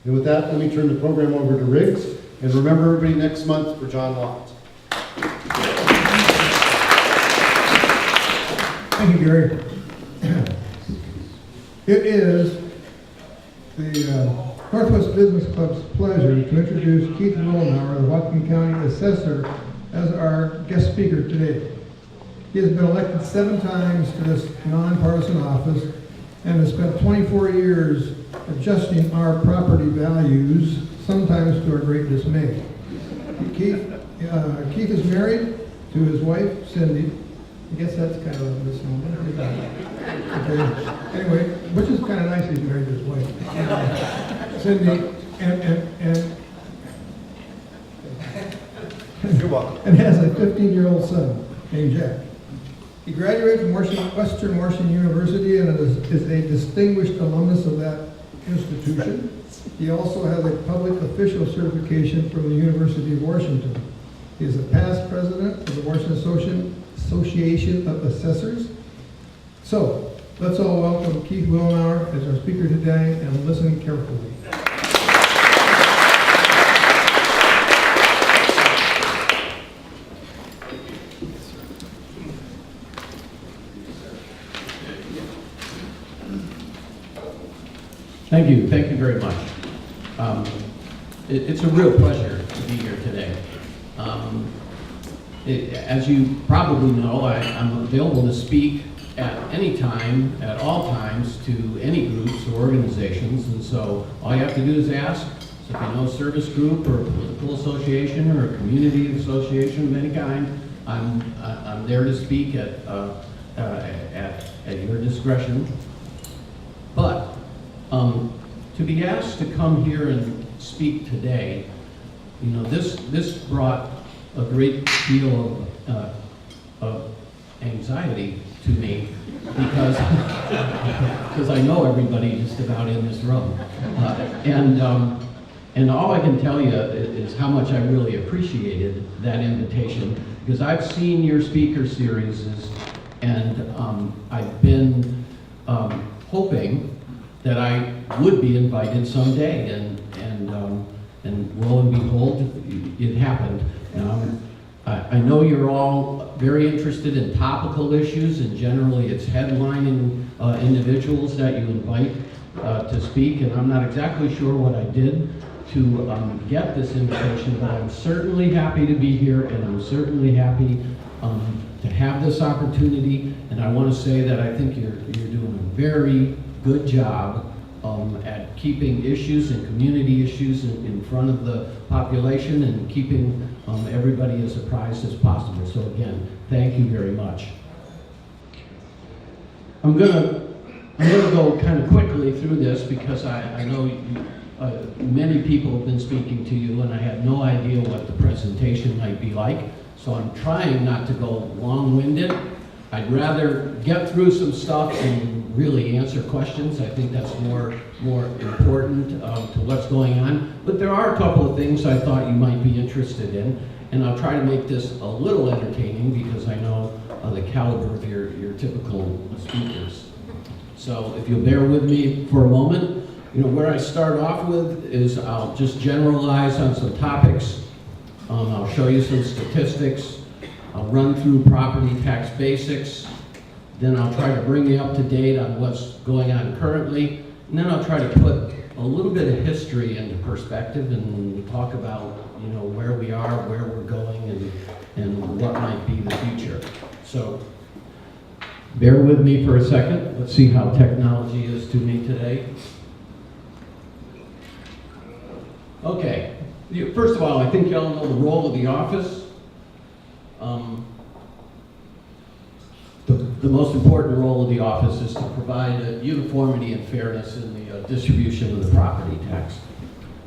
And with that, let me turn the program over to Riggs. And remember everybody next month for John Watt. Thank you, Gary. It is the Northwest Business Club's pleasure to introduce Keith Willnauer, the Whatcom County Assessor, as our guest speaker today. He has been elected 7 times to this nonpartisan office and has spent 24 years adjusting our property values, sometimes to our great dismay. Keith is married to his wife, Cindy. I guess that's kind of a misnomer. Okay. Anyway, which is kind of nice he's married to his wife. Cindy, and You're welcome. and has a 15-year-old son named Jack. He graduated from Western Washington University and is a distinguished alumnus of that institution. He also has a public official certification from the University of Washington. He is a past president of the Washington Association of Assessors. So, let's all welcome Keith Willnauer as our speaker today and listen carefully. Thank you very much. It's a real pleasure to be here today. As you probably know, I'm available to speak at any time, at all times, to any groups or organizations, and so all you have to do is ask. So if you know a service group or a political association or a community association of any kind, I'm there to speak at your discretion. But to be asked to come here and speak today, you know, this brought a great deal of anxiety to me because I know everybody just about in this room, and all I can tell you is how much I really appreciated that invitation, because I've seen your speaker series and I've been hoping that I would be invited someday, and lo and behold, it happened. I know you're all very interested in topical issues, and generally it's headlining individuals that you invite to speak, and I'm not exactly sure what I did to get this invitation, but I'm certainly happy to be here, and I'm certainly happy to have this opportunity, and I want to say that I think you're doing a very good job at keeping issues and community issues in front of the population and keeping everybody as apprised as possible. So again, thank you very much. I'm gonna go kind of quickly through this because I know many people have been speaking to you, and I had no idea what the presentation might be like. So I'm trying not to go long-winded. I'd rather get through some stuff and really answer questions. I think that's more important to what's going on. But there are a couple of things I thought you might be interested in, and I'll try to make this a little entertaining because I know the caliber of your typical speakers. So if you'll bear with me for a moment, you know, where I start off with is I'll just generalize on some topics. I'll show you some statistics. I'll run through property tax basics, then I'll try to bring you up to date on what's going on currently, and then I'll try to put a little bit of history into perspective and talk about, you know, where we are, where we're going, and what might be the future. So bear with me for a second. Let's see how technology is to me today. Okay, first of all, I think y'all know the role of the office. The most important role of the office is to provide uniformity and fairness in the distribution of the property tax.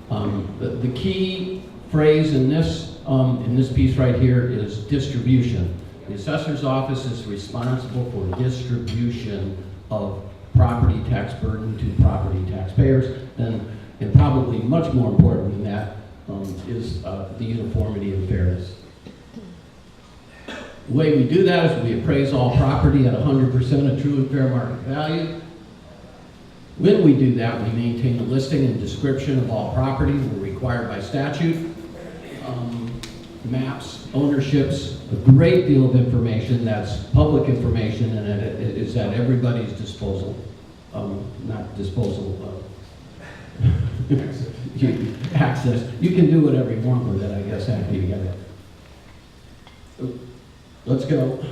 The key phrase in this piece right here is distribution. The assessor's office is responsible for distribution of property tax burden to property taxpayers, and probably much more important than that is the uniformity and fairness. The way we do that is we appraise all property at 100% of true and fair market value. When we do that, we maintain a listing and description of all property we're required by statute, maps, ownerships, a great deal of information that's public information and it is at everybody's disposal. Not disposal, access. You can do whatever you want with it, I guess, after you get it. Let's go.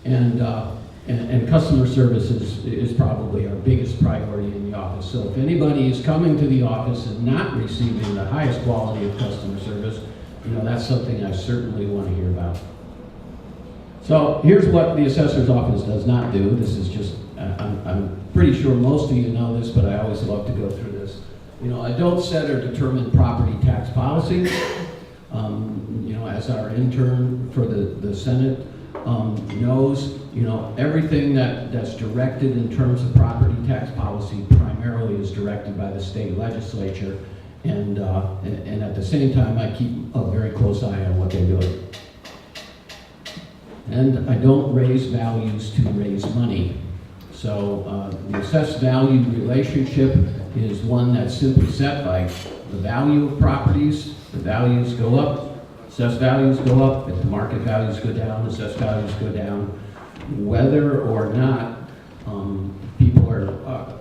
And customer service is probably our biggest priority in the office. So if anybody is coming to the office and not receiving the highest quality of customer service, you know, that's something I certainly want to hear about. So here's what the assessor's office does not do. This is just, I'm pretty sure most of you know this, but I always love to go through this. You know, I don't set or determine property tax policy. You know, as our intern for the Senate knows, you know, everything that's directed in terms of property tax policy primarily is directed by the state legislature, and at the same time I keep a very close eye on what they're doing. And I don't raise values to raise money. So the assessed value relationship is one that's simply set by the value of properties. The values go up, assessed values go up. If the market values go down, assessed values go down. Whether or not people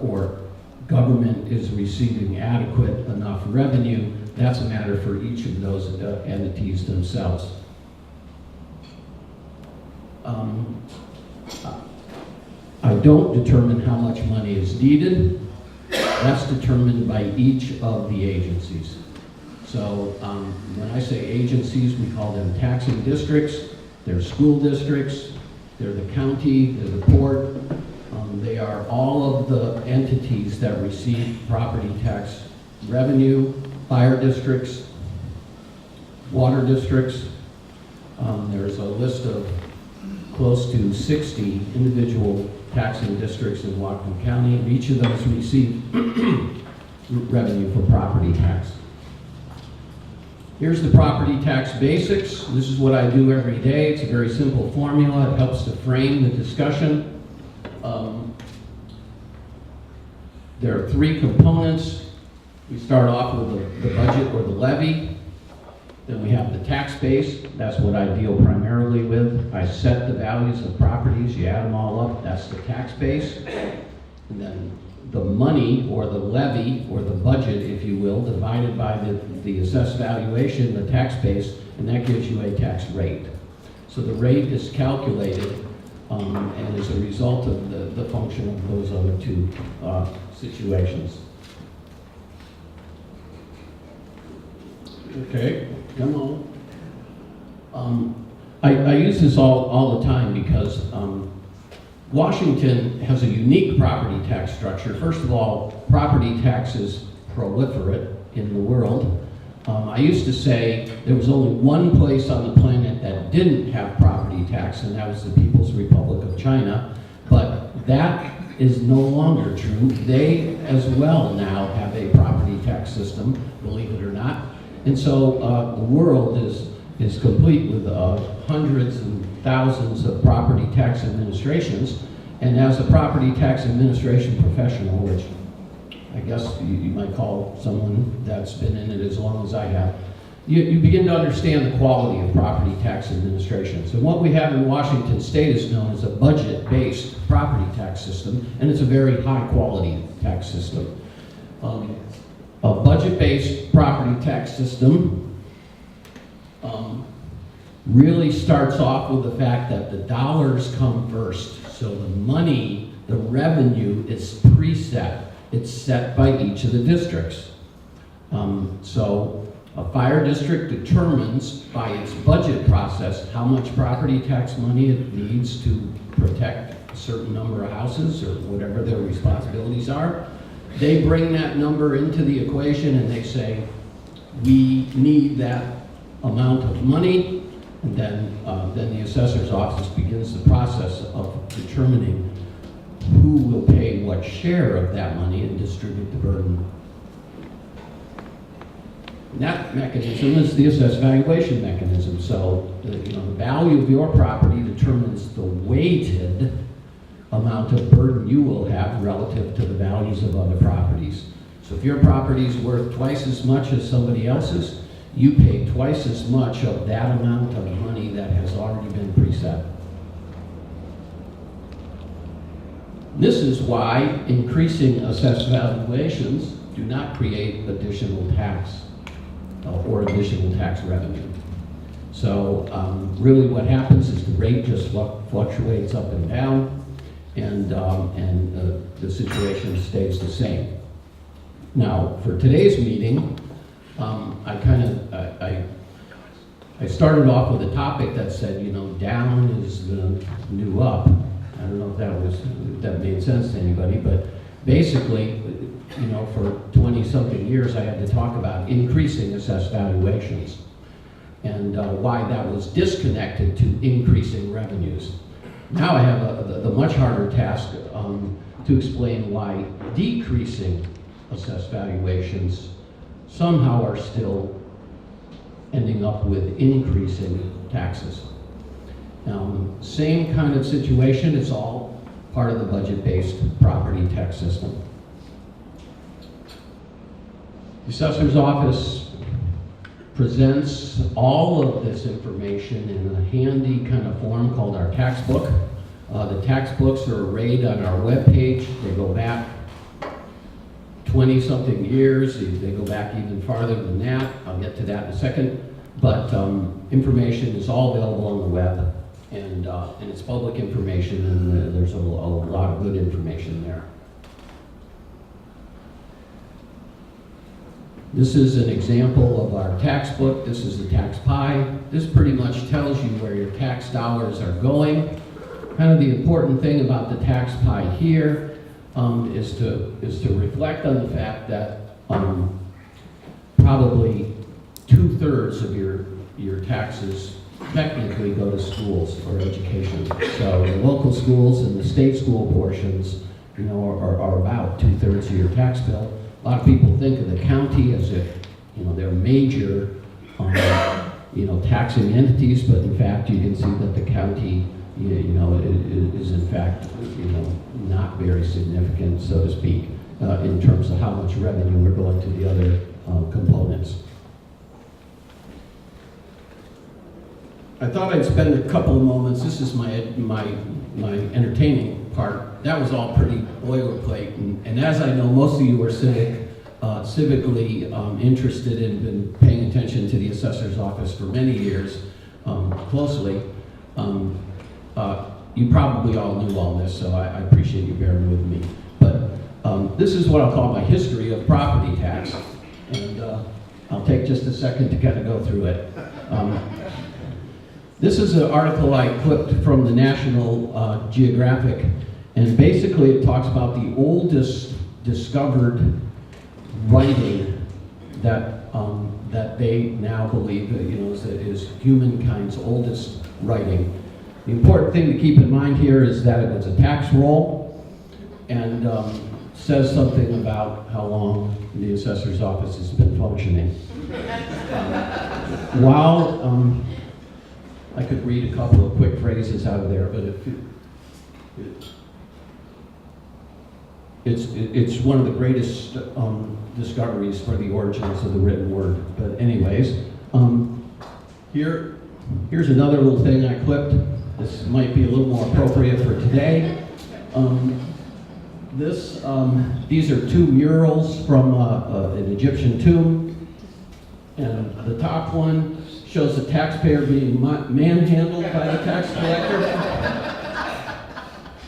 or government is receiving adequate enough revenue, that's a matter for each of those entities themselves. I don't determine how much money is needed. That's determined by each of the agencies. So when I say agencies, we call them taxing districts. They're school districts. They're the county. They're the port. They are all of the entities that receive property tax revenue, fire districts, water districts. There's a list of close to 60 individual taxing districts in Whatcom County, and each of those receive revenue for property tax. Here's the property tax basics. This is what I do every day. It's a very simple formula. It helps to frame the discussion. There are three components. We start off with the budget or the levy. Then we have the tax base. That's what I deal primarily with. I set the values of properties. You add them all up. That's the tax base. And then the money or the levy or the budget, if you will, divided by the assessed valuation, the tax base, and that gives you a tax rate. So the rate is calculated and is a result of the function of those other two situations. Okay, come on. I use this all the time because Washington has a unique property tax structure. First of all, property tax is proliferate in the world. I used to say there was only one place on the planet that didn't have property tax, and that was the People's Republic of China. But that is no longer true. They as well now have a property tax system, believe it or not. And so the world is complete with hundreds and thousands of property tax administrations. And as a property tax administration professional, which I guess you might call someone that's been in it as long as I have, you begin to understand the quality of property tax administration. So what we have in Washington State is known as a budget-based property tax system, and it's a very high-quality tax system. A budget-based property tax system really starts off with the fact that the dollars come first. So the money, the revenue is preset. It's set by each of the districts. So a fire district determines by its budget process how much property tax money it needs to protect a certain number of houses or whatever their responsibilities are. They bring that number into the equation and they say, we need that amount of money, and then the assessor's office begins the process of determining who will pay what share of that money and distribute the burden. And that mechanism is the assessed valuation mechanism. So the value of your property determines the weighted amount of burden you will have relative to the values of other properties. So if your property is worth twice as much as somebody else's, you pay twice as much of that amount of money that has already been preset. This is why increasing assessed valuations do not create additional tax or additional tax revenue. So really what happens is the rate just fluctuates up and down, and the situation stays the same. Now, for today's meeting, I started off with a topic that said, you know, down is the new up. I don't know if that made sense to anybody, but basically, you know, for 20-something years, I had to talk about increasing assessed valuations and why that was disconnected to increasing revenues. Now I have the much harder task to explain why decreasing assessed valuations somehow are still ending up with increasing taxes. Same kind of situation, it's all part of the budget-based property tax system. The assessor's office presents all of this information in a handy kind of form called our tax book. The tax books are arrayed on our webpage. They go back 20-something years. They go back even farther than that. I'll get to that in a second. But information is all available on the web, and it's public information, and there's a lot of good information there. This is an example of our tax book. This is the tax pie. This pretty much tells you where your tax dollars are going. Kind of the important thing about the tax pie here is to reflect on the fact that probably 2/3 of your taxes technically go to schools or education. So the local schools and the state school portions, you know, are about 2/3 of your tax bill. A lot of people think of the county as if, you know, they're major, you know, taxing entities, but in fact, you can see that the county, you know, is in fact, you know, not very significant, so to speak, in terms of how much revenue we're going to the other components. I thought I'd spend a couple of moments. This is my entertaining part. That was all pretty boilerplate, and as I know, most of you are civically interested and been paying attention to the assessor's office for many years closely. You probably all knew all this, so I appreciate you bearing with me. But this is what I'll call my history of property tax, and I'll take just a second to kind of go through it. This is an article I clipped from the National Geographic, and basically it talks about the oldest discovered writing that they now believe is humankind's oldest writing. The important thing to keep in mind here is that it was a tax roll, and says something about how long the assessor's office has been functioning. While I could read a couple of quick phrases out of there, but it's one of the greatest discoveries for the origins of the written word. But anyways, here's another little thing I clipped. This might be a little more appropriate for today. These are two murals from an Egyptian tomb, and the top one shows the taxpayer being manhandled by the tax collector,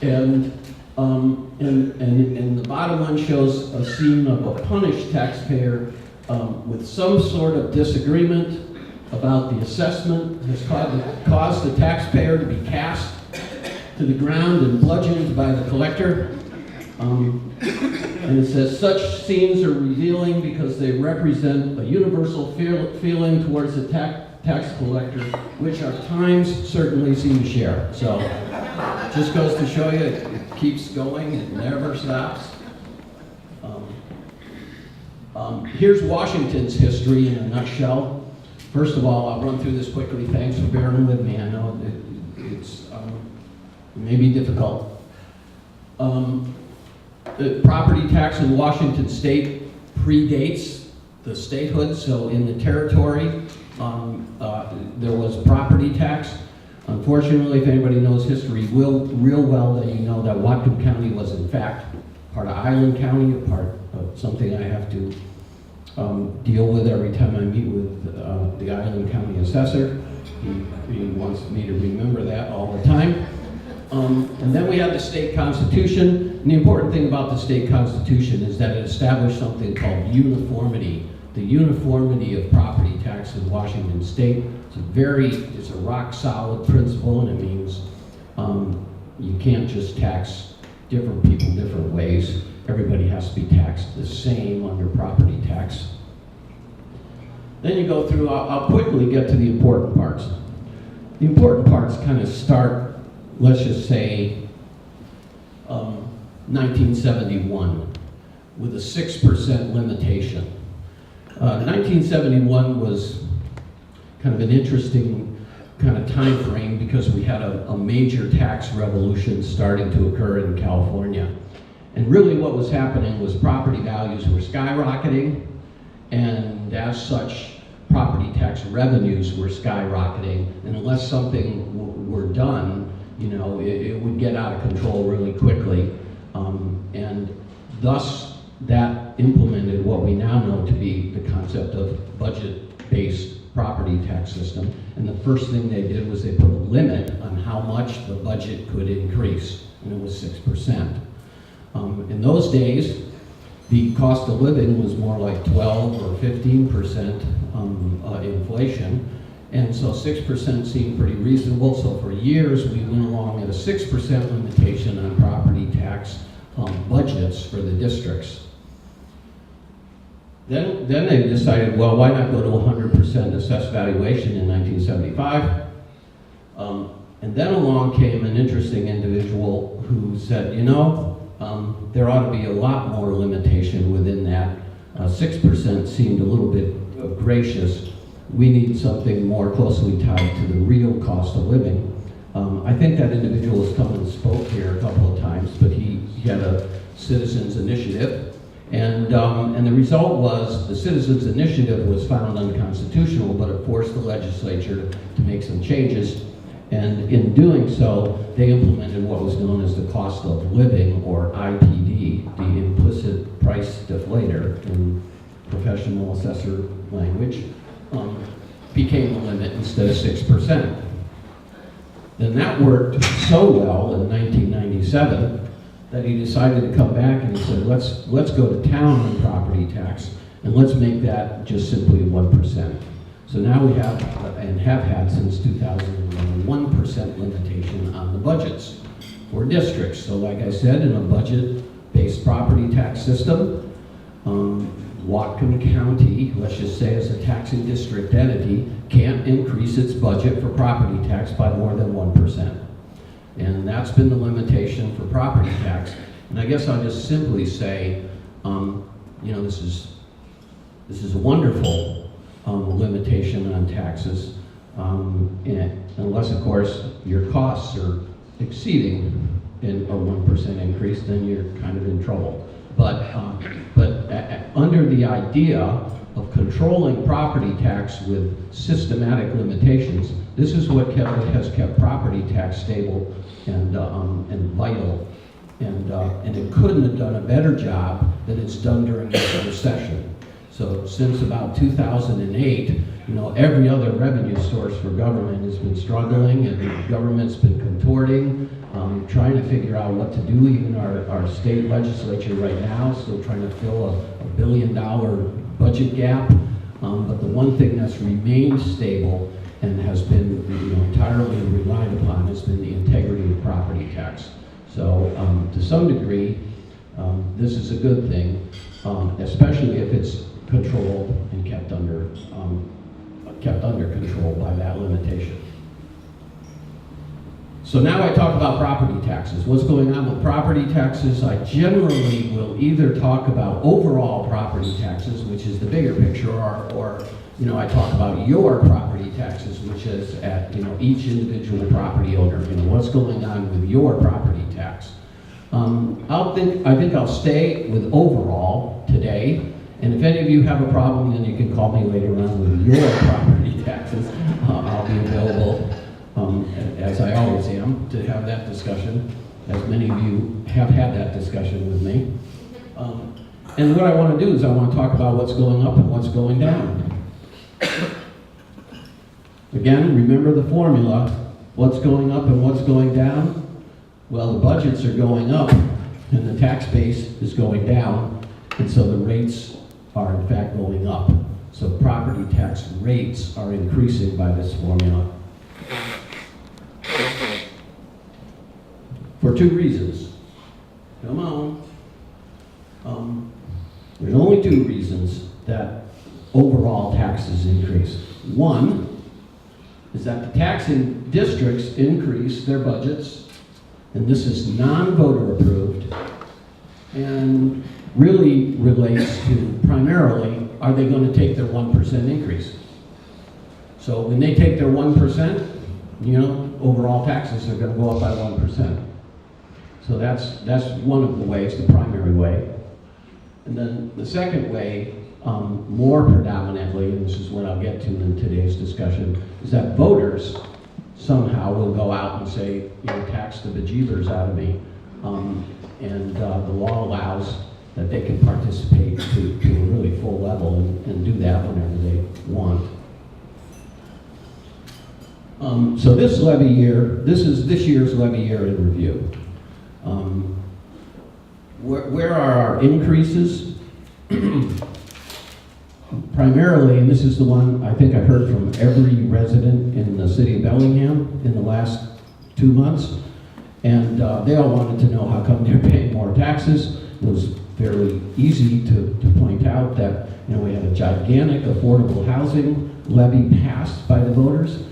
and the bottom one shows a scene of a punished taxpayer with some sort of disagreement about the assessment has caused the taxpayer to be cast to the ground and bludgeoned by the collector. And it says, such scenes are revealing because they represent a universal feeling towards the tax collector, which our times certainly seem to share. So, just goes to show you, it keeps going, it never stops. Here's Washington's history in a nutshell. First of all, I'll run through this quickly. Thanks for bearing with me. I know it's it may be difficult. The property tax in Washington State predates the statehood, so in the territory, there was property tax. Unfortunately, if anybody knows history real well, then you know that Whatcom County was in fact part of Island County, a part of something I have to deal with every time I meet with the Island County Assessor. He wants me to remember that all the time. And then we have the state constitution. And the important thing about the state constitution is that it established something called uniformity. The uniformity of property tax in Washington State. It's a rock solid principle, and it means you can't just tax different people different ways. Everybody has to be taxed the same under property tax. Then you go through, I'll quickly get to the important parts. The important parts kind of start, let's just say, 1971 with a 6% limitation. 1971 was kind of an interesting kind of time frame because we had a major tax revolution starting to occur in California. And really what was happening was property values were skyrocketing, and as such, property tax revenues were skyrocketing. And unless something were done, you know, it would get out of control really quickly. And thus, that implemented what we now know to be the concept of budget-based property tax system. And the first thing they did was they put a limit on how much the budget could increase, and it was 6%. In those days, the cost of living was more like 12 or 15% inflation, and so 6% seemed pretty reasonable. So for years, we went along at a 6% limitation on property tax budgets for the districts. Then they decided, well, why not go to 100% assessed valuation in 1975? And then along came an interesting individual who said, you know, there ought to be a lot more limitation within that. 6% seemed a little bit gracious. We need something more closely tied to the real cost of living. I think that individual has come and spoke here a couple of times, but he had a citizens initiative. And the result was the citizens initiative was found unconstitutional, but it forced the legislature to make some changes. And in doing so, they implemented what was known as the cost of living, or IPD, the implicit price deflator in professional assessor language, became the limit instead of 6%. Then that worked so well in 1997 that he decided to come back and he said, let's go to town on property tax and let's make that just simply 1%. So now we have, and have had since 2001, 1% limitation on the budgets for districts. So like I said, in a budget-based property tax system, Whatcom County, let's just say as a taxing district entity, can't increase its budget for property tax by more than 1%. And that's been the limitation for property tax. And I guess I'll just simply say, you know, this is a wonderful limitation on taxes, and unless, of course, your costs are exceeding in a 1% increase, then you're kind of in trouble. But under the idea of controlling property tax with systematic limitations, this is what has kept property tax stable and vital. And it couldn't have done a better job than it's done during this recession. So since about 2008, you know, every other revenue source for government has been struggling, and the government's been contorting, trying to figure out what to do. Even our state legislature right now is still trying to fill a $1 billion budget gap. But the one thing that's remained stable and has been, you know, entirely relied upon has been the integrity of property tax. So to some degree, this is a good thing, especially if it's controlled and kept under control by that limitation. So now I talk about property taxes. What's going on with property taxes? I generally will either talk about overall property taxes, which is the bigger picture, or you know, I talk about your property taxes, which is at, you know, each individual property owner. You know, what's going on with your property tax? I think I'll stay with overall today. And if any of you have a problem, then you can call me later on with your property taxes. I'll be available, as I always am, to have that discussion, as many of you have had that discussion with me. And what I want to do is I want to talk about what's going up and what's going down. Again, remember the formula. What's going up and what's going down? Well, the budgets are going up and the tax base is going down, and so the rates are in fact going up. So property tax rates are increasing by this formula. For two reasons. Come on. There's only two reasons that overall taxes increase. One is that the taxing districts increase their budgets, and this is non-voter approved, and really relates to primarily, are they going to take their 1% increase? So when they take their 1%, you know, overall taxes are going to go up by 1%. So that's one of the ways, the primary way. And then the second way, more predominantly, and this is what I'll get to in today's discussion, is that voters somehow will go out and say, you know, tax the bejeebers out of me. And the law allows that they can participate to a really full level and do that whenever they want. So this levy year, this is this year's levy year in review. Where are our increases? Primarily, and this is the one I think I've heard from every resident in the city of Bellingham in the last 2 months, and they all wanted to know how come they're paying more taxes. It was fairly easy to point out that, you know, we had a gigantic affordable housing levy passed by the voters,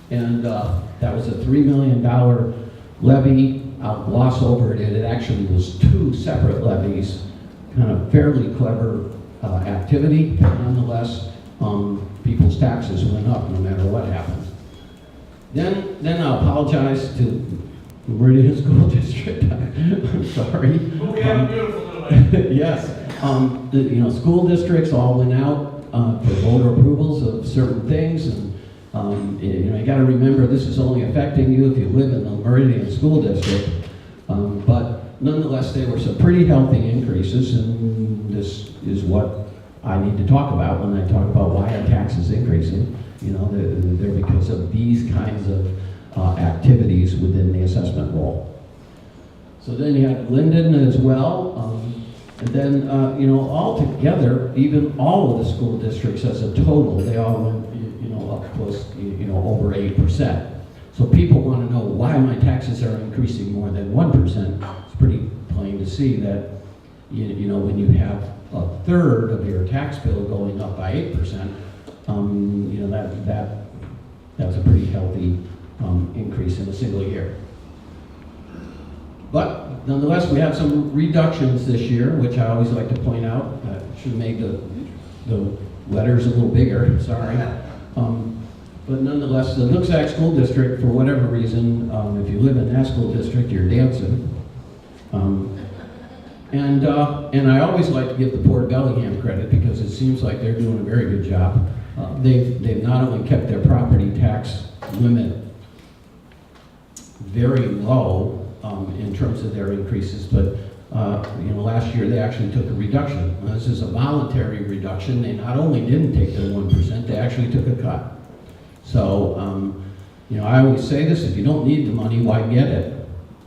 and that was a $3 million levy. I'll gloss over it. It actually was two separate levies, kind of fairly clever activity. Nonetheless, people's taxes went up no matter what happened. Then I'll apologize to the Meridian School District. I'm sorry. But we have a beautiful little lady. Yes. You know, school districts all went out for voter approvals of certain things, and you know, you got to remember this is only affecting you if you live in the Meridian School District. But nonetheless, there were some pretty healthy increases, and this is what I need to talk about when I talk about why are taxes increasing. You know, they're because of these kinds of activities within the assessment roll. So then you had Linden as well, and then you know, all together, even all of the school districts as a total, they all went, you know, up close, you know, over 8%. So people want to know why my taxes are increasing more than 1%. It's pretty plain to see that, you know, when you have a third of your tax bill going up by 8%, you know, that's a pretty healthy increase in a single year. But nonetheless, we have some reductions this year, which I always like to point out. Should have made the letters a little bigger, sorry. But nonetheless, the Nooksack School District, for whatever reason, if you live in that school district, you're dancing. And I always like to give the Port of Bellingham credit because it seems like they're doing a very good job. They've not only kept their property tax limit very low in terms of their increases, but you know, last year they actually took a reduction. Now, this is a voluntary reduction. They not only didn't take their 1%, they actually took a cut. So, you know, I always say this, if you don't need the money, why get it?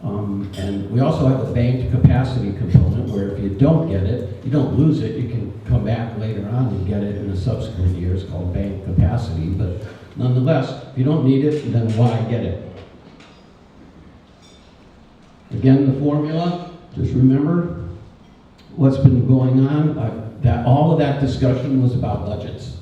And we also have a banked capacity component where if you don't get it, you don't lose it, you can come back later on and get it in a subsequent year. It's called banked capacity, but nonetheless, if you don't need it, then why get it? Again, the formula, just remember what's been going on. All of that discussion was about budgets.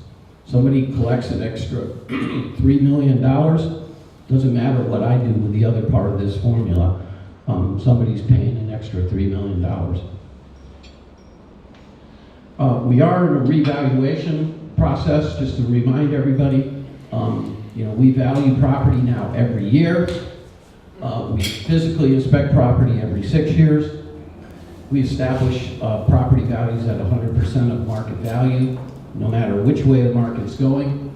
Somebody collects an extra $3 million, doesn't matter what I do with the other part of this formula, somebody's paying an extra $3 million. We are in a revaluation process, just to remind everybody. You know, we value property now every year. We physically inspect property every 6 years. We establish property values at 100% of market value, no matter which way the market's going.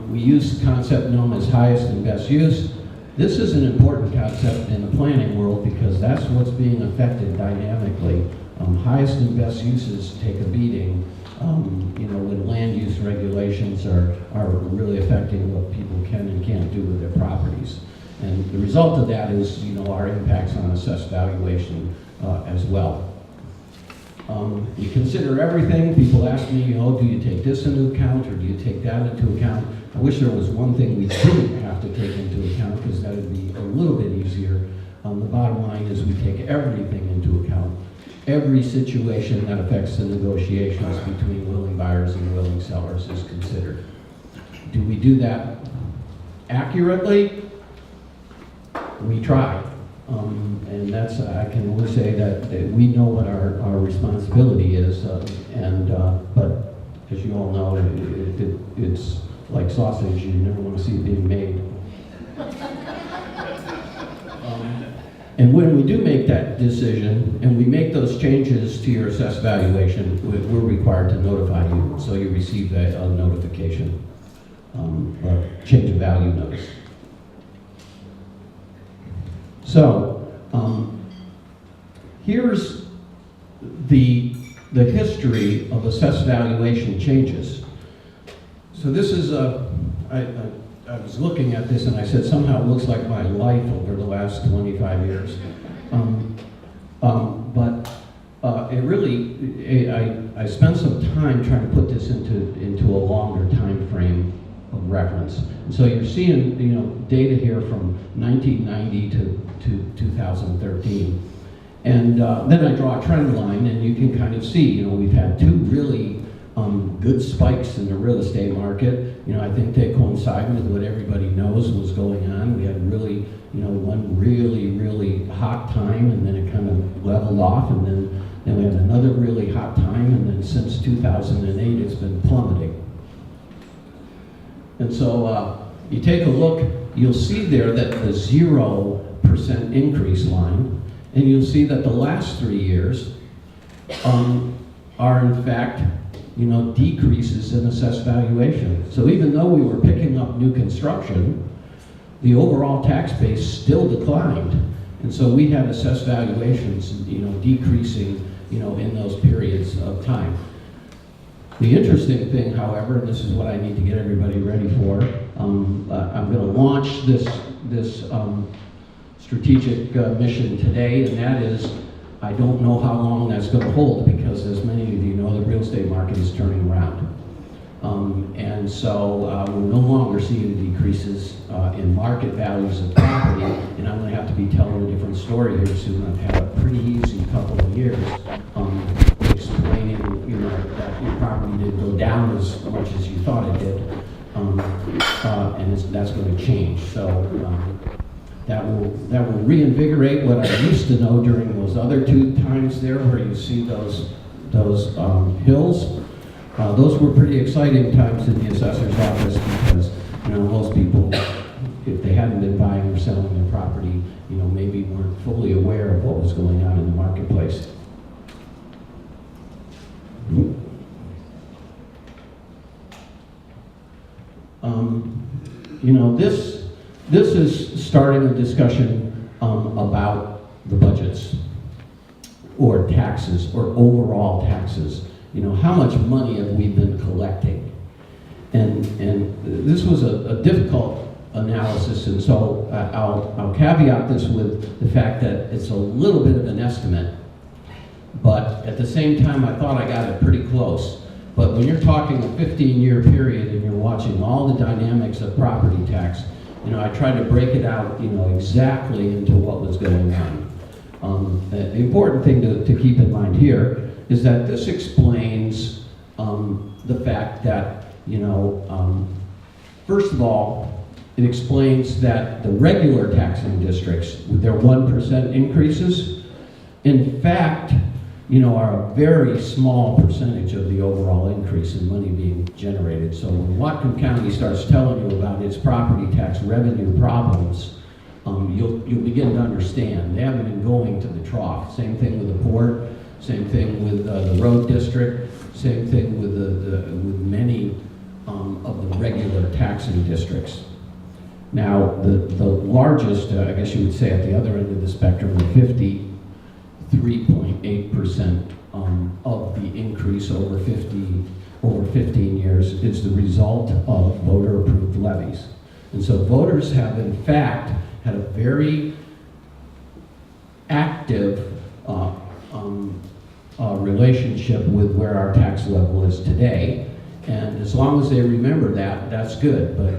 We use the concept known as highest and best use. This is an important concept in the planning world because that's what's being affected dynamically. Highest and best uses take a beating, when land use regulations are really affecting what people can and can't do with their properties. And the result of that is, our impacts on assessed valuation as well. You consider everything. People ask me, do you take this into account or do you take that into account? I wish there was one thing we didn't have to take into account because that would be a little bit easier. The bottom line is we take everything into account. Every situation that affects the negotiations between willing buyers and willing sellers is considered. Do we do that accurately? We try. And that's, I can only say that we know what our responsibility is, but as you all know, it's like sausage, you never want to see it being made. And when we do make that decision, and we make those changes to your assessed valuation, we're required to notify you, so you receive a notification, a change of value notice. So, here's the history of assessed valuation changes. So this is I was looking at this and I said, somehow it looks like my life over the last 25 years. It really, I spent some time trying to put this into a longer time frame of reference. And so you're seeing, data here from 1990 to 2013. And then I draw a trend line and you can kind of see, we've had two really good spikes in the real estate market. I think they coincide with what everybody knows was going on. We had really, one really hot time and then it kind of leveled off and then we had another really hot time and then since 2008 it's been plummeting. And so you take a look, you'll see there that the 0% increase line, and you'll see that the last 3 years are in fact decreases in assessed valuation. So even though we were picking up new construction, the overall tax base still declined. And so we had assessed valuations, decreasing, in those periods of time. The interesting thing, however, and this is what I need to get everybody ready for, I'm going to launch this strategic mission today, and that is, I don't know how long that's going to hold because, as many of you know, the real estate market is turning around. And so we're no longer seeing decreases in market values of property, and I'm going to have to be telling a different story here soon. I've had a pretty easy couple of years explaining, that your property didn't go down as much as you thought it did, and that's going to change. So that will reinvigorate what I used to know during those other two times there, where you see those hills. Those were pretty exciting times in the assessor's office because, most people, if they hadn't been buying or selling their property, maybe weren't fully aware of what was going on in the marketplace. This is starting a discussion about the budgets or taxes or overall taxes. How much money have we been collecting? And this was a difficult analysis, and so I'll caveat this with the fact that it's a little bit of an estimate, but at the same time I thought I got it pretty close. But when you're talking a 15-year period and you're watching all the dynamics of property tax, I tried to break it out, exactly into what was going on. The important thing to keep in mind here is that this explains the fact that, first of all, it explains that the regular taxing districts, with their 1% increases, in fact, are a very small percentage of the overall increase in money being generated. So when Whatcom County starts telling you about its property tax revenue problems, you'll begin to understand. They haven't been going to the trough. Same thing with the port, same thing with the road district, same thing with with many of the regular taxing districts. Now, the largest, I guess you would say at the other end of the spectrum, the 53.8% of the increase over 15 years is the result of voter-approved levies. And so voters have, in fact, had a very active relationship with where our tax level is today. And as long as they remember that, that's good. But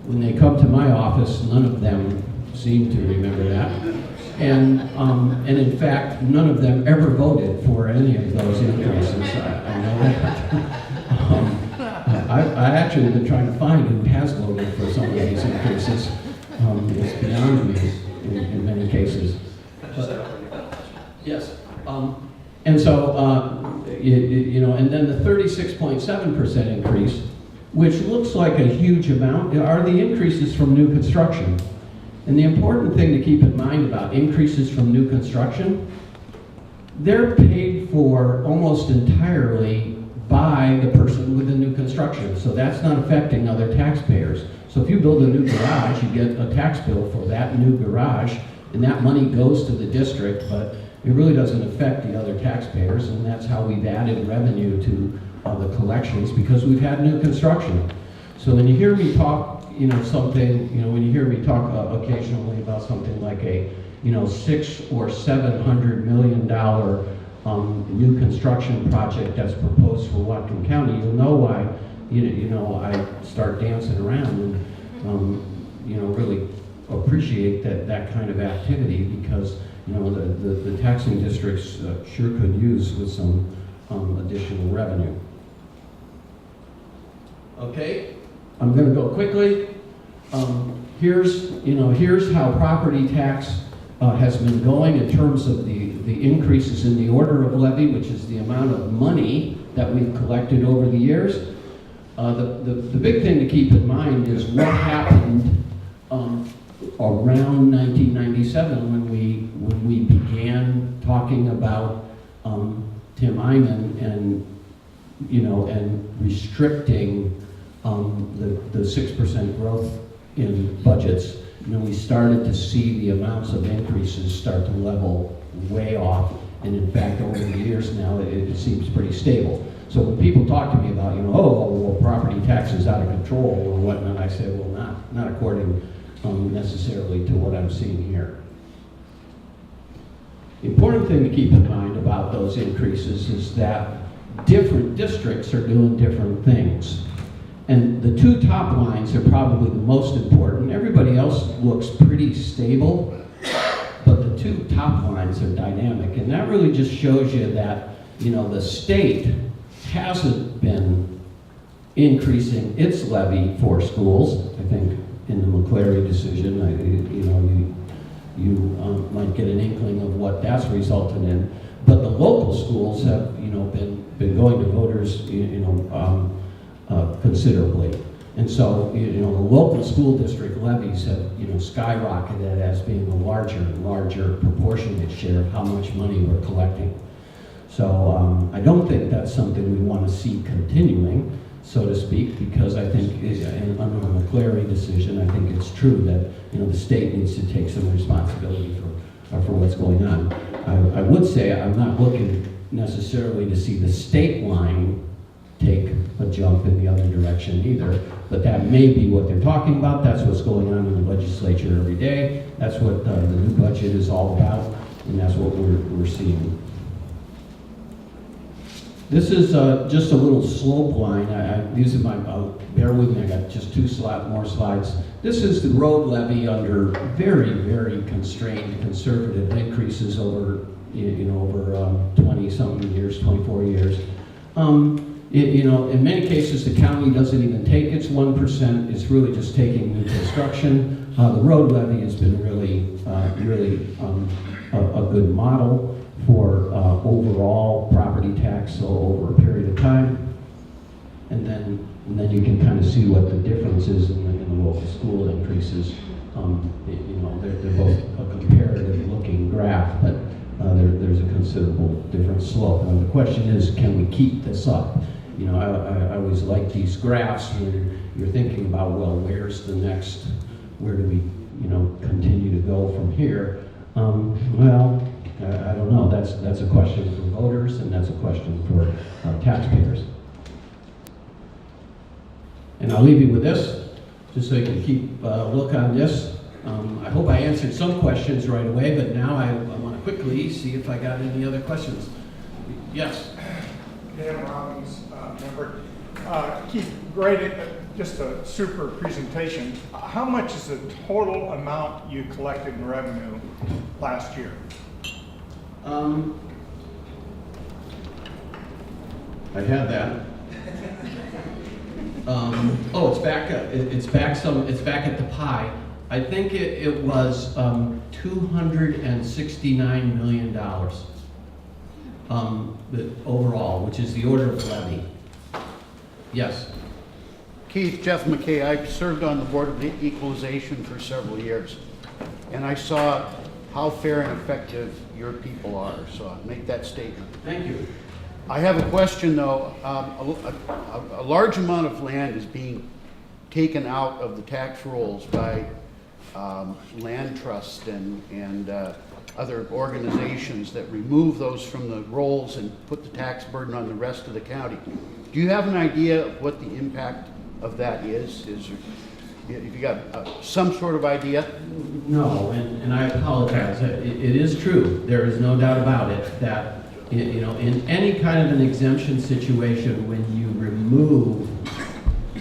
when they come to my office, none of them seem to remember that. And in fact, none of them ever voted for any of those increases. I know that. I actually have been trying to find who has voted for some of these increases. It's beyond me in many cases. Yes. And so, and then the 36.7% increase, which looks like a huge amount, are the increases from new construction. And the important thing to keep in mind about increases from new construction, they're paid for almost entirely by the person with the new construction. So that's not affecting other taxpayers. So if you build a new garage, you get a tax bill for that new garage, and that money goes to the district, but it really doesn't affect the other taxpayers, and that's how we've added revenue to the collections, because we've had new construction. So when you hear me talk, when you hear me talk occasionally about something like a, $600 or $700 million new construction project that's proposed for Whatcom County, you'll know why, I start dancing around and, really appreciate that kind of activity, because, the taxing districts sure could use with some additional revenue. Okay, I'm going to go quickly. Here's how property tax has been going in terms of the increases in the order of levy, which is the amount of money that we've collected over the years. The big thing to keep in mind is what happened around 1997 when we began talking about Tim Eyman and restricting the 6% growth in budgets. We started to see the amounts of increases start to level way off, and in fact over the years now it seems pretty stable. So when people talk to me about property tax is out of control or whatnot, I say, well, not according necessarily to what I'm seeing here. The important thing to keep in mind about those increases is that different districts are doing different things. And the two top lines are probably the most important. Everybody else looks pretty stable, but the two top lines are dynamic. And that really just shows you that, the state hasn't been increasing its levy for schools. I think in the McClary decision, you might get an inkling of what that's resulted in. But the local schools have, been going to voters, considerably. And so, the local school district levies have, skyrocketed as being a larger and larger proportionate share of how much money we're collecting. So I don't think that's something we want to see continuing, so to speak, because I think under the McClary decision, I think it's true that, the state needs to take some responsibility for what's going on. I would say I'm not looking necessarily to see the state line take a jump in the other direction either, but that may be what they're talking about. That's what's going on in the legislature every day. That's what the new budget is all about, and that's what we're seeing. This is just a little slope line. These are bear with me, I got just more slides. This is the road levy under very, very constrained conservative increases over, over 20-something years, 24 years. In many cases, the county doesn't even take its 1%. It's really just taking new construction. The road levy has been really a good model for overall property tax over a period of time. And then you can kind of see what the difference is in the local school increases. You know, they're both a comparative looking graph, but there's a considerable different slope. And the question is, can we keep this up? You know, I always like these graphs where you're thinking about, well, where's the next, where do we, you know, continue to go from here? Well, I don't know. That's a question for voters, and that's a question for taxpayers. And I'll leave you with this, just so you can keep a look on this. I hope I answered some questions right away, but now I want to quickly see if I got any other questions. Yes? Dan Robbins, member. Keith, great, just a super presentation. How much is the total amount you collected in revenue last year? I had that. Oh, it's back. It's back. It's back at the pie. I think it was $269 million overall, which is the order of levy. Yes. Keith, Jeff McKay, I served on the Board of Equalization for several years, and I saw how fair and effective your people are, so I'll make that statement. Thank you. I have a question, though. A large amount of land is being taken out of the tax rolls by land trusts and other organizations that remove those from the rolls and put the tax burden on the rest of the county. Do you have an idea of what the impact of that is? Have you got some sort of idea? No, and I apologize. It is true. There is no doubt about it that, you know, in any kind of an exemption situation, when you remove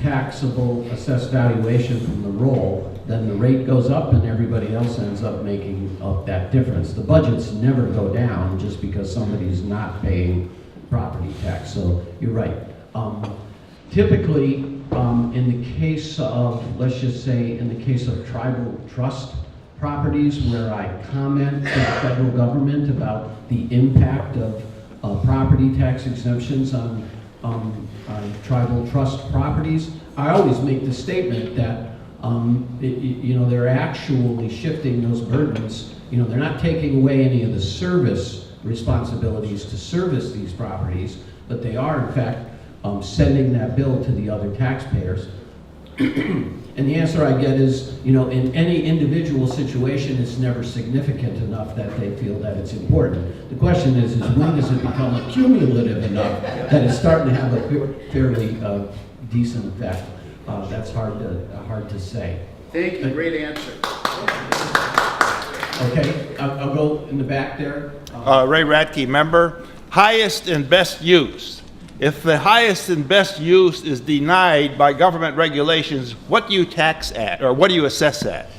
taxable assessed valuation from the roll, then the rate goes up and everybody else ends up making up that difference. The budgets never go down just because somebody's not paying property tax. So you're right. Typically, in the case of, let's just say, in the case of tribal trust properties where I comment to the federal government about the impact of property tax exemptions on tribal trust properties, I always make the statement that you know, they're actually shifting those burdens. You know, they're not taking away any of the service responsibilities to service these properties, but they are, in fact, sending that bill to the other taxpayers. And the answer I get is, you know, in any individual situation, it's never significant enough that they feel that it's important. The question is when does it become accumulative enough that it's starting to have a fairly decent effect? That's hard to say. Thank you, great answer. Okay, I'll go in the back there. Ray Radke, member. Highest and best use. If the highest and best use is denied by government regulations, what do you tax at, or what do you assess at?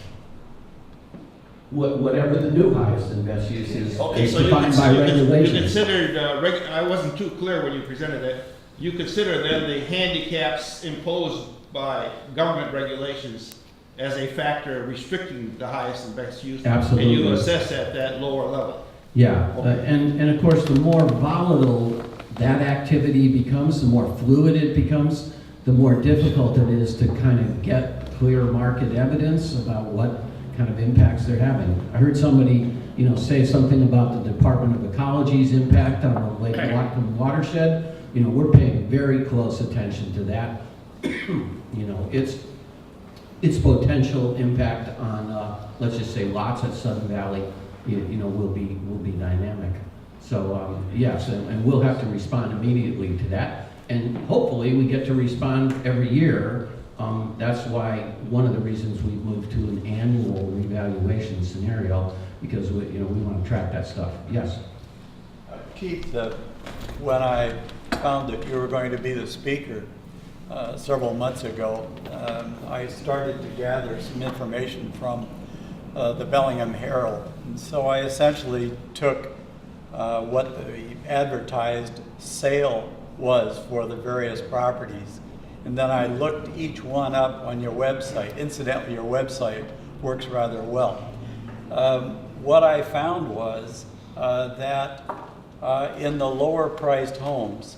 Whatever the new highest and best use is, Okay, is so defined by you regulations. considered, I wasn't too clear when you presented it, you consider then the handicaps imposed by government regulations as a factor restricting the highest and best use? Absolutely. And you assess at that lower level? Yeah, and of course, the more volatile that activity becomes, the more fluid it becomes, the more difficult it is to kind of get clear market evidence about what kind of impacts they're having. I heard somebody, you know, say something about the Department of Ecology's impact on the Lake Whatcom watershed. You know, we're paying very close attention to that. You know, its potential impact on, let's just say, lots at Sudden Valley, you know, will be dynamic. So yes, and we'll have to respond immediately to that, and hopefully we get to respond every year. That's why one of the reasons we've moved to an annual revaluation scenario, because we want to track that stuff. Yes. Keith, when I found that you were going to be the speaker several months ago, I started to gather some information from the Bellingham Herald, and so I essentially took what the advertised sale was for the various properties. And then I looked each one up on your website. Incidentally, your website works rather well. What I found was that in the lower priced homes,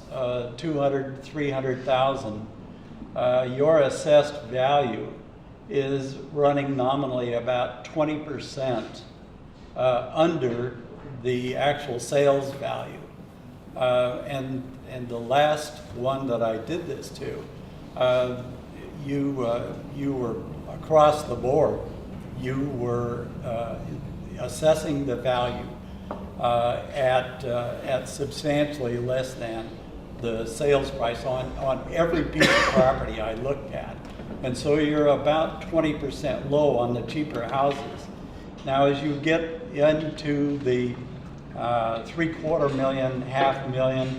200, 300,000, your assessed value is running nominally about 20% under the actual sales value. And the last one that I did this to, you were across the board. You were assessing the value at substantially less than the sales price on every piece of property I looked at. And so you're about 20% low on the cheaper houses. Now, as you get into the $750,000,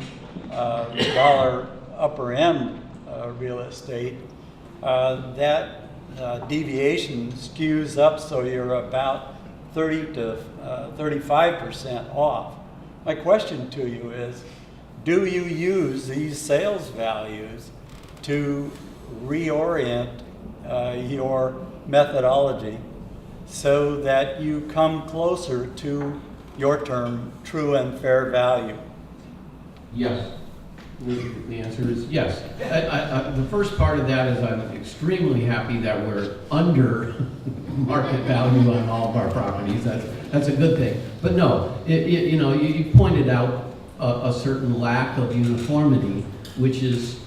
$500,000 upper end real estate, that deviation skews up, so you're about 30 to 35% off. My question to you is, do you use these sales values to reorient your methodology so that you come closer to your term, true and fair value? Yes. The answer is yes. The first part of that is I'm extremely happy that we're under market value on all of our properties. That's a good thing. But no, you pointed out a certain lack of uniformity, which is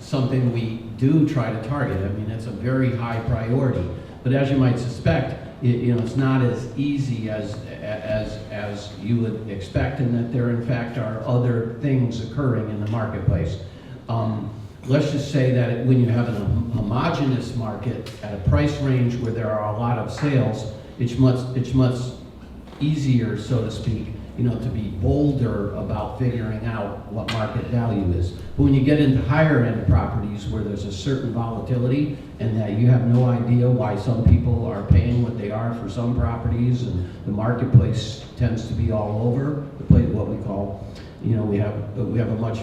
something we do try to target. I mean, it's a very high priority. But as you might suspect, it's not as easy as you would expect, and that there in fact are other things occurring in the marketplace. Let's just say that when you have a homogeneous market at a price range where there are a lot of sales, it's much easier, so to speak, to be bolder about figuring out what market value is. But when you get into higher end properties where there's a certain volatility and that you have no idea why some people are paying what they are for some properties, and the marketplace tends to be all over the place, what we call, we have a much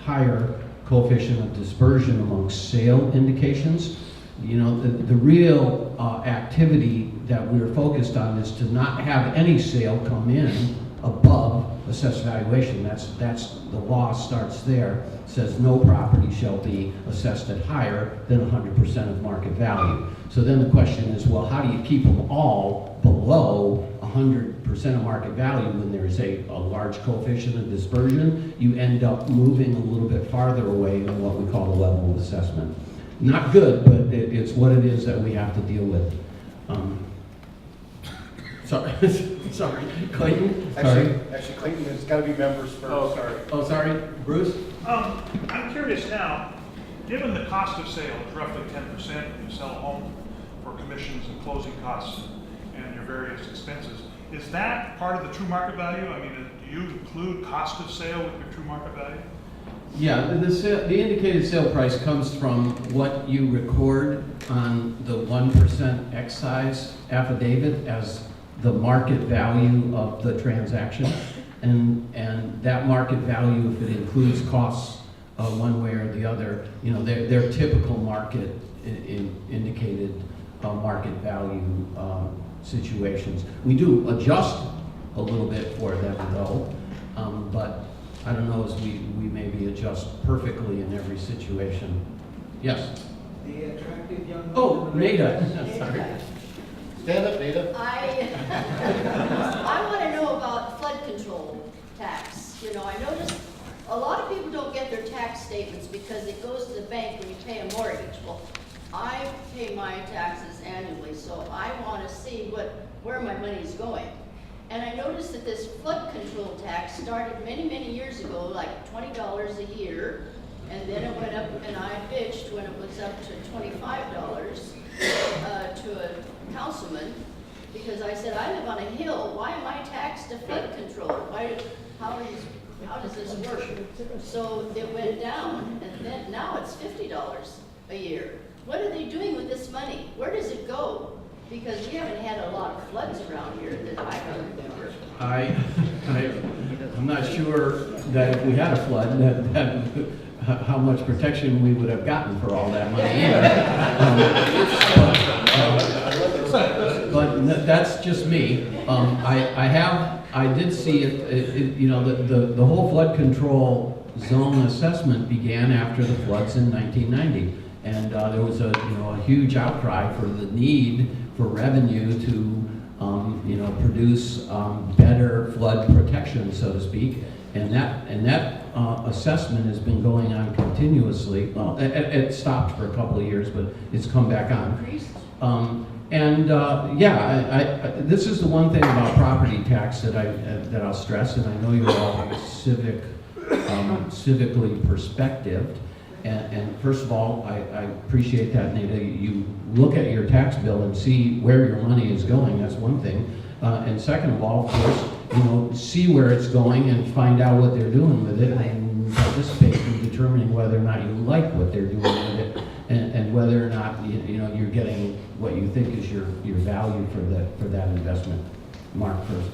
higher coefficient of dispersion amongst sale indications. The real activity that we're focused on is to not have any sale come in above assessed valuation. That's the law starts there. It says no property shall be assessed at higher than 100% of market value. So then the question is, well, how do you keep them all below 100% of market value when there's a large coefficient of dispersion? You end up moving a little bit farther away on what we call the level of assessment. Not good, but it's what it is that we have to deal with. Sorry, Clayton? Sorry. Actually, Clayton, it's got to be members first. Oh, sorry. Oh, sorry, Bruce? I'm curious now, given the cost of sale is roughly 10% when you sell a home for commissions and closing costs and your various expenses, is that part of the true market value? I mean, do you include cost of sale with your true market value? Yeah, the indicated sale price comes from what you record on the 1% excise affidavit as the market value of the transaction, and that market value, if it includes costs one way or the other, their typical market indicated market value situations. We do adjust a little bit for them though, but I don't know as we maybe adjust perfectly in every situation. Yes? The attractive young... Oh, Nada. Sorry. Stand up, Nada. I want to know about flood control tax. I noticed a lot of people don't get their tax statements because it goes to the bank when you pay a mortgage. Well, I pay my taxes annually, so I want to see where my money is going. And I noticed that this flood control tax started many, many years ago, like $20 a year, and then it went up, and I bitched when it was up to $25 to a councilman, because I said, I live on a hill, why am I taxed to flood control? How does this work? So it went down, and then now it's $50 a year. What are they doing with this money? Where does it go? Because we haven't had a lot of floods around here that I can remember. I'm not sure that if we had a flood, that how much protection we would have gotten for all that money either. But that's just me. I did see it, the whole flood control zone assessment began after the floods in 1990. And there was a huge outcry for the need for revenue to produce better flood protection, so to speak. And that assessment has been going on continuously. Well, it stopped for a couple of years, but it's come back on. This is the one thing about property tax that I'll stress, and I know you're all civically perspectived. And first of all, I appreciate that, Nita. You look at your tax bill and see where your money is going. That's one thing. And second of all, of course, see where it's going and find out what they're doing with it, and participate in determining whether or not you like what they're doing with it, and whether or not you're getting what you think is your value for that investment. Mark first.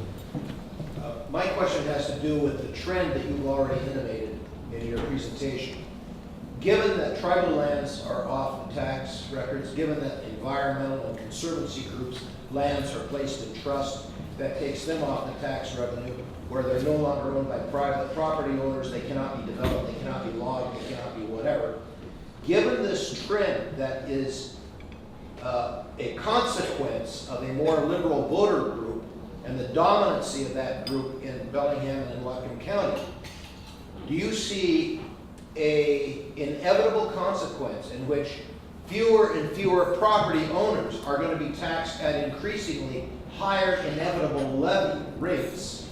My question has to do with the trend that you've already intimated in your presentation. Given that tribal lands are off the tax records, given that environmental and conservancy groups' lands are placed in trust, that takes them off the tax revenue, where they're no longer owned by private property owners, they cannot be developed, they cannot be logged, they cannot be whatever. Given this trend that is a consequence of a more liberal voter group and the dominancy of that group in Bellingham and in Whatcom County, do you see an inevitable consequence in which fewer and fewer property owners are going to be taxed at increasingly higher inevitable levy rates,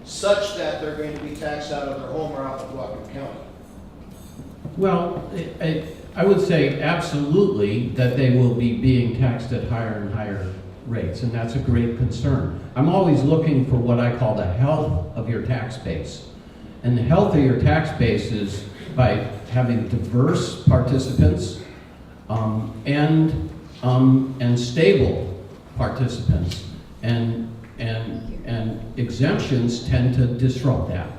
such that they're going to be taxed out of their home or out of Whatcom County? Well, I would say absolutely that they will be being taxed at higher and higher rates, and that's a great concern. I'm always looking for what I call the health of your tax base. And the health of your tax base is by having diverse participants and stable participants, and exemptions tend to disrupt that.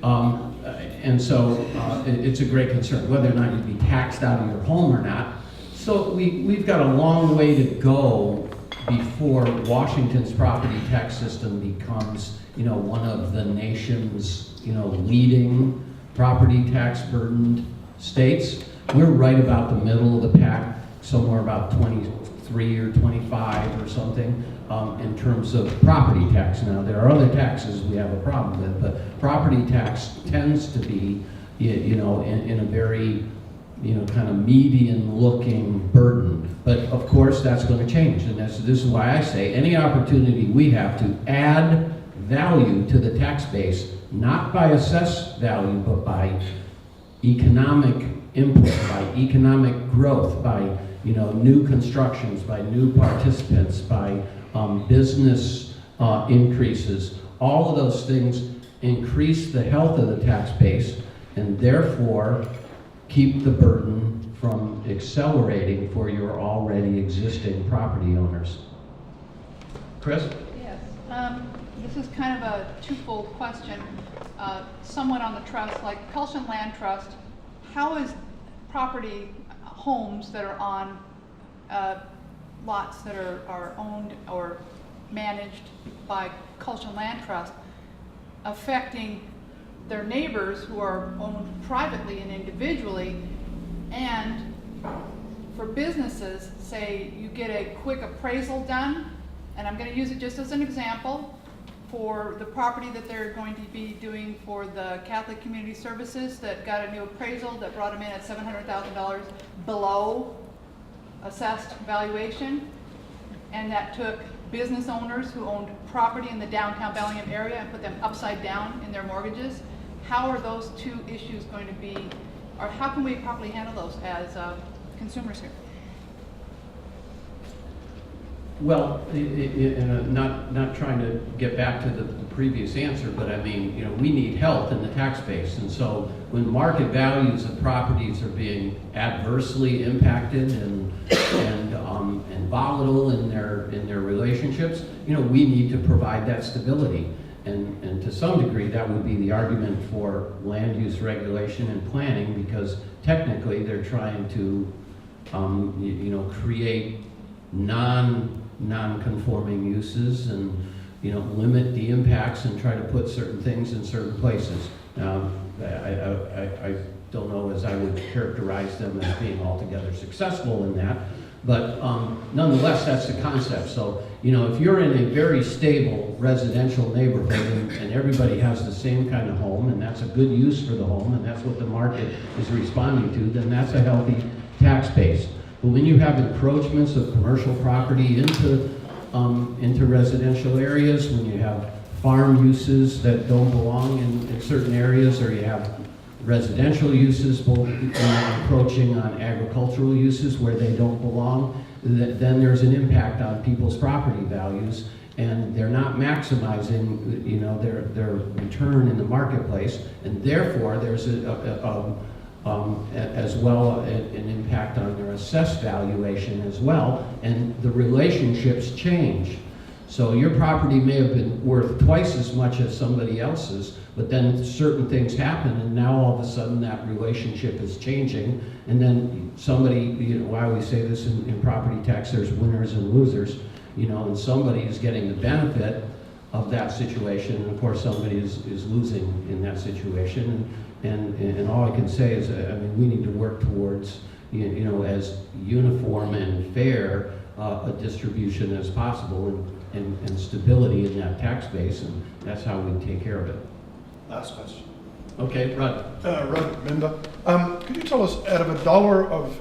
And so it's a great concern, whether or not you'd be taxed out of your home or not. So we've got a long way to go before Washington's property tax system becomes, one of the nation's, leading property tax burdened states. We're right about the middle of the pack, somewhere about 23 or 25 or something, in terms of property tax. Now, there are other taxes we have a problem with, but property tax tends to be, in a very, kind of median-looking burden. But of course, that's going to change, and this is why I say any opportunity we have to add value to the tax base, not by assessed value, but by economic input, by economic growth, by new constructions, by new participants, by business increases. All of those things increase the health of the tax base, and therefore keep the burden from accelerating for your already existing property owners. Chris? Yes. This is kind of a twofold question. Somewhat on the trust, like Culshan Land Trust, how is property, homes that are on lots that are owned or managed by Culshan Land Trust affecting their neighbors who are owned privately and individually? And for businesses, say you get a quick appraisal done, and I'm going to use it just as an example, for the property that they're going to be doing for the Catholic Community Services that got a new appraisal that brought them in at $700,000 below assessed valuation, and that took business owners who owned property in the downtown Bellingham area and put them upside down in their mortgages. How are those two issues going to be, or how can we properly handle those as consumers here? Well, not trying to get back to the previous answer, but I mean, we need health in the tax base, and so when market values of properties are being adversely impacted and volatile in their relationships, we need to provide that stability, and to some degree that would be the argument for land use regulation and planning, because technically they're trying to create non-conforming uses and limit the impacts and try to put certain things in certain places. I don't know as I would characterize them as being altogether successful in that. But nonetheless, that's the concept. So, you know, if you're in a very stable residential neighborhood and everybody has the same kind of home, and that's a good use for the home, and that's what the market is responding to, then that's a healthy tax base. But when you have encroachments of commercial property into residential areas, when you have farm uses that don't belong in certain areas, or you have residential uses both encroaching on agricultural uses where they don't belong, then there's an impact on people's property values, and they're not maximizing, you know, their return in the marketplace, and therefore there's as well an impact on their assessed valuation as well, and the relationships change. So your property may have been worth twice as much as somebody else's, but then certain things happen, and now all of a sudden that relationship is changing, and then somebody, you know, why we say this in property tax, there's winners and losers, you know, and somebody is getting the benefit of that situation, and of course somebody is losing in that situation, and all I can say is, I mean, we need to work towards, you know, as uniform and fair a distribution as possible, and stability in that tax base, and that's how we take care of it. Last question. Okay, Rod. Rod Bender. Could you tell us, out of $1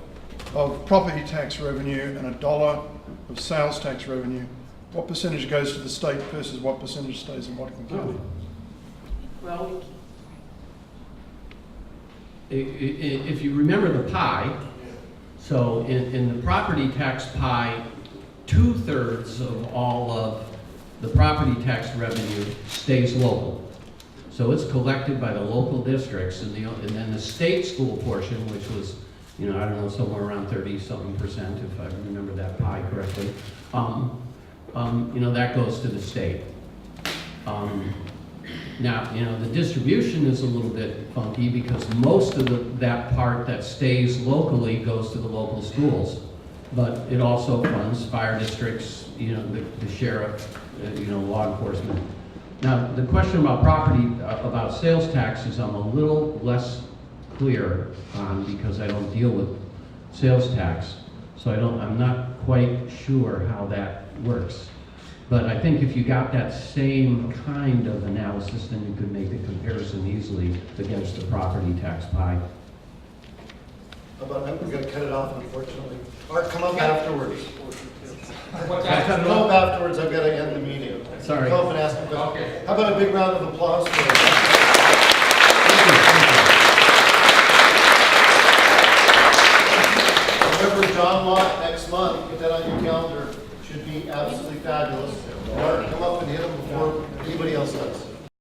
of property tax revenue and $1 of sales tax revenue, what percentage goes to the state versus what percentage stays in Whatcom County? Well, if you remember the pie, so in the property tax pie, 2/3 of all of the property tax revenue stays local. So it's collected by the local districts, and then the state school portion, which was, you know, I don't know, somewhere around 30-something%, if I remember that pie correctly, you know, that goes to the state. Now, you know, the distribution is a little bit funky because most of that part that stays locally goes to the local schools. But it also funds fire districts, you know, the sheriff, you know, law enforcement. Now, the question about about sales taxes, I'm a little less clear on because I don't deal with sales tax. So I'm not quite sure how that works. But I think if you got that same kind of analysis, then you could make the comparison easily against the property tax pie. How about that? We're gonna cut it off, unfortunately. Art, come up afterwards. Come up afterwards, I've got to end the meeting. Sorry. Come up and ask a question. How about a big round of applause for